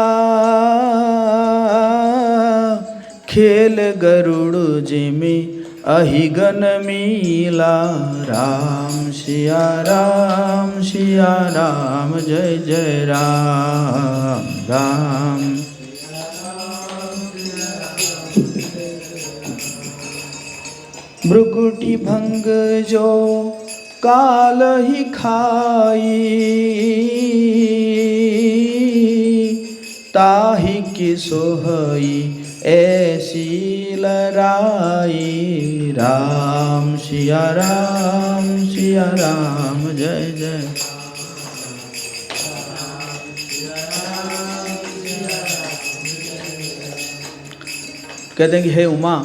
खेल गरुड़ जिमि अहिगन मीला। राम सिया राम जय जय राम राम। भ्रुकुटी भंग जो काल ही खाई, ताहि की सोहई ऐसी लड़ाई। राम सिया राम जय जय। कहते हैं कि हे उमा,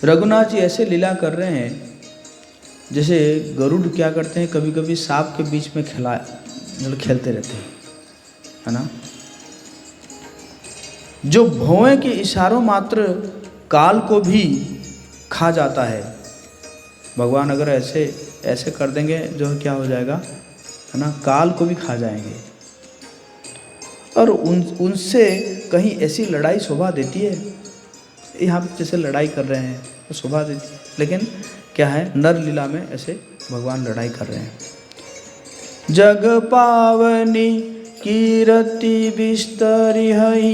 रघुनाथ जी ऐसे लीला कर रहे हैं जैसे गरुड़ क्या करते हैं, कभी कभी सांप के बीच में खेलते रहते हैं, है ना। जो भौएं के इशारों मात्र काल को भी खा जाता है। भगवान अगर ऐसे कर देंगे जो क्या हो जाएगा, है ना, काल को भी खा जाएंगे। और उनसे कहीं ऐसी लड़ाई शोभा देती है। यहाँ पे जैसे लड़ाई कर रहे हैं तो शोभा देती है, लेकिन क्या है, नर लीला में ऐसे भगवान लड़ाई कर रहे हैं। जग पावनी कीरति बिस्तरी हई,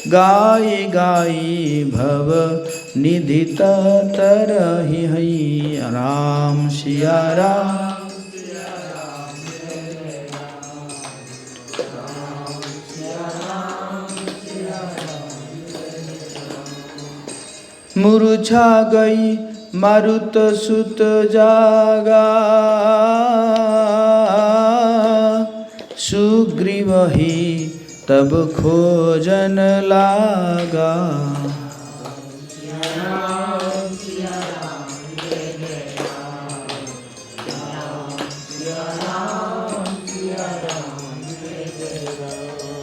गाई गाई भव निधि तरहि हई। राम सिया राम मुरझा गई मारुत सुत जागा, सुग्रीव ही तब खोजन लागा।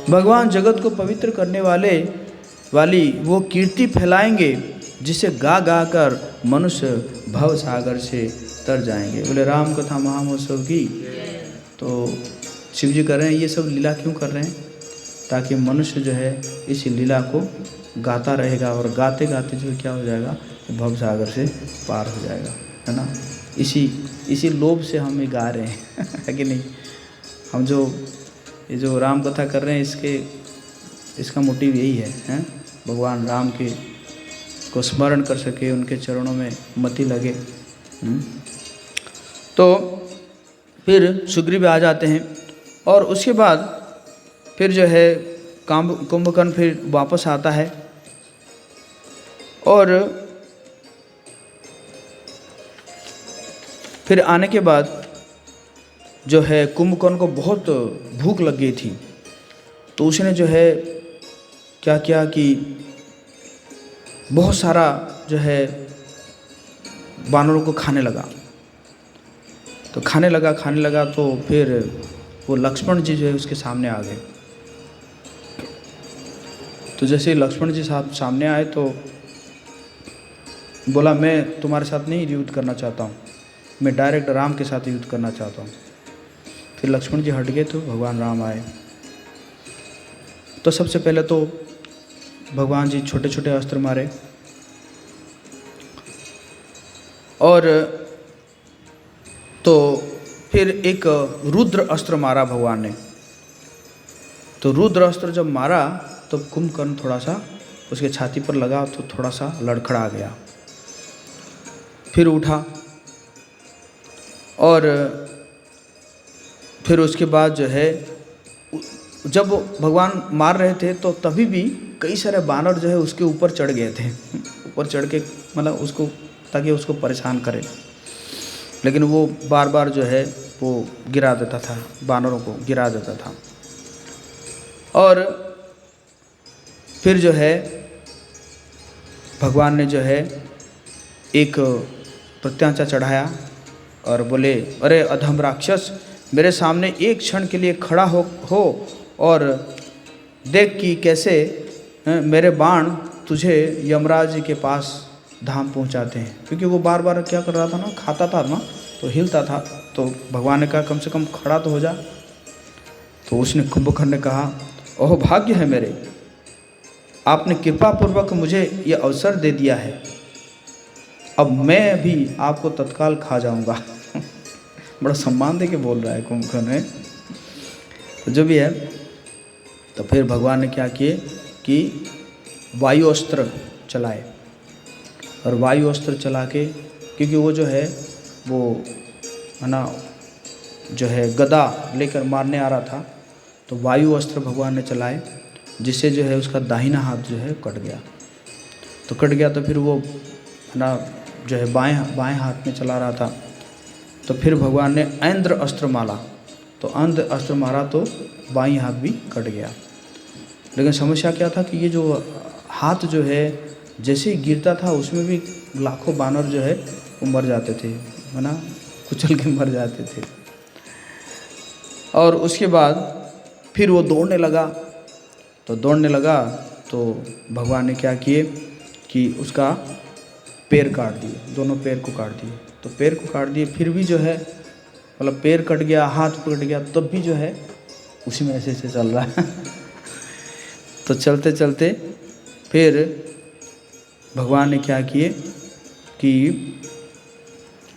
भगवान जगत को पवित्र करने वाली वो कीर्ति फैलाएंगे जिसे गा गा कर मनुष्य भव सागर से तर जाएंगे। बोले राम कथा महामहोत्सव की। तो शिव जी कर रहे हैं ये सब लीला क्यों कर रहे हैं, ताकि मनुष्य जो है इस लीला को गाता रहेगा और गाते गाते जो क्या हो जाएगा, भव सागर से पार हो जाएगा, है ना। इसी लोभ से हम ये गा रहे हैं है कि नहीं। हम ये जो राम कथा कर रहे हैं इसका मोटिव यही है, भगवान राम के को स्मरण कर सके, उनके चरणों में मति लगे। तो फिर सुग्रीव आ जाते हैं और उसके बाद फिर जो है कुंभकर्ण फिर वापस आता है और फिर आने के बाद जो है कुंभकर्ण को बहुत भूख लग गई थी। तो उसने जो है क्या किया कि बहुत सारा जो है वानरों को खाने लगा। तो खाने लगा तो फिर वो लक्ष्मण जी जो है उसके सामने आ गए। तो जैसे लक्ष्मण जी सामने आए तो बोला, मैं तुम्हारे साथ नहीं युद्ध करना चाहता हूँ, मैं डायरेक्ट राम के साथ युद्ध करना चाहता हूँ। फिर लक्ष्मण जी हट गए तो भगवान राम आए। तो सबसे पहले तो भगवान जी छोटे छोटे अस्त्र मारे और तो फिर एक रुद्र अस्त्र मारा भगवान ने। तो रुद्र अस्त्र जब मारा तो कुंभकर्ण थोड़ा सा उसके छाती पर लगा तो थोड़ा सा लड़खड़ा गया, फिर उठा और फिर उसके बाद जो है जब भगवान मार रहे थे तो तभी भी कई सारे बानर जो है उसके ऊपर चढ़ गए थे, ऊपर चढ़ के मतलब उसको ताकि उसको परेशान करे, लेकिन वो बार बार जो है वो गिरा देता था, बानरों को गिरा देता था। और फिर जो है भगवान ने जो है एक प्रत्यांचा चढ़ाया और बोले, अरे अधम राक्षस, मेरे सामने एक क्षण के लिए खड़ा हो और देख कि कैसे मेरे बाण तुझे यमराज जी के पास धाम पहुंचाते हैं। क्योंकि वो बार बार क्या कर रहा था ना, खाता था ना, तो हिलता था। तो भगवान ने कहा कम से कम खड़ा तो हो जा। तो उसने कुंभकर्ण ने कहा, ओह भाग्य है मेरे, आपने कृपा पूर्वक मुझे ये अवसर दे दिया है, अब मैं भी आपको तत्काल खा जाऊंगा। बड़ा सम्मान दे के बोल रहा है कुंभकर्ण ने। तो जो भी है, तो फिर भगवान ने क्या किए कि वायु अस्त्र चलाए, और वायु अस्त्र चला के, क्योंकि वो जो है वो है ना जो है गदा लेकर मारने आ रहा था, तो वायु अस्त्र भगवान ने चलाए, जिससे जो है उसका दाहिना हाथ जो है कट गया। तो कट गया तो फिर वो है ना जो है बाएं हाथ में चला रहा था, तो फिर भगवान ने ऐन्द्र अस्त्र मारा, तो ऐन्द्र अस्त्र मारा तो बाईं हाथ भी कट गया। लेकिन समस्या क्या था कि ये जो हाथ जो है जैसे ही गिरता था उसमें भी लाखों बानर जो है वो मर जाते थे, है ना, कुचल के मर जाते थे। और उसके बाद फिर वो दौड़ने लगा, तो भगवान ने क्या किए कि उसका पैर काट दिए, दोनों पैर को काट दिए। तो पैर को काट दिए, फिर भी जो है मतलब पैर कट गया, हाथ कट गया, तब भी जो है उसी में ऐसे ऐसे चल रहा है। तो चलते चलते फिर भगवान ने क्या किए कि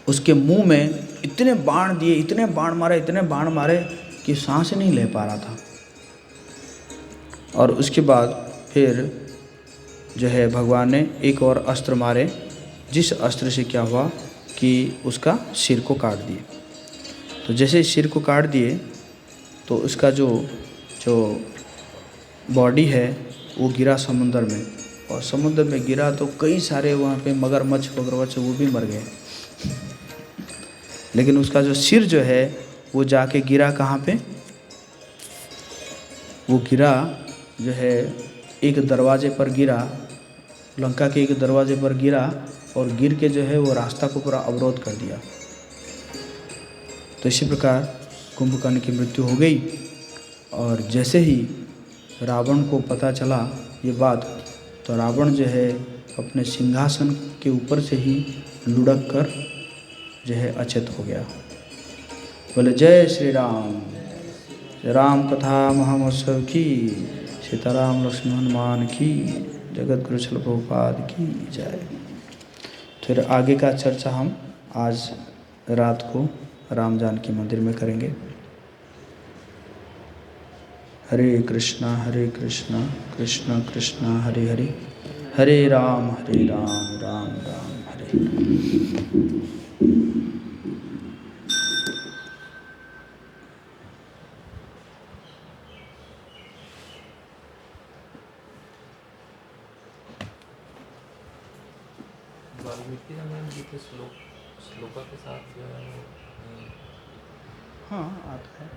उसके मुंह में इतने बाण दिए, इतने बाण मारे कि सांस नहीं ले पा रहा था। और उसके बाद फिर जो है भगवान ने एक और अस्त्र मारे, जिस अस्त्र से क्या हुआ कि उसका सिर को काट दिए। तो जैसे सिर को काट दिए तो उसका जो बॉडी है वो गिरा समुद्र में, और समुद्र में गिरा तो कई सारे वहाँ पे मगरमच्छ वो भी मर गए। लेकिन उसका जो सिर जो है वो जाके गिरा कहाँ पे, वो गिरा जो है एक दरवाजे पर गिरा, लंका के एक दरवाजे पर गिरा, और गिर के जो है वो रास्ता को पूरा अवरोध कर दिया। तो इसी प्रकार कुंभकर्ण की मृत्यु हो गई। और जैसे ही रावण को पता चला ये बात, तो रावण जो है अपने सिंहासन के ऊपर से ही लुढ़क कर जो है अचेत हो गया। बोले जय श्री राम, राम कथा महामहोत्सव की, सीताराम लक्ष्मण हनुमान की, जगत गुरु श्रील प्रभुपाद की जय। फिर आगे का चर्चा हम आज रात को राम जानकी मंदिर में करेंगे। हरे कृष्णा कृष्ण कृष्ण हरे हरे, हरे राम राम राम हरे। वाल्मीकि रामायण जी के श्लोका के साथ जो है हाँ आता है।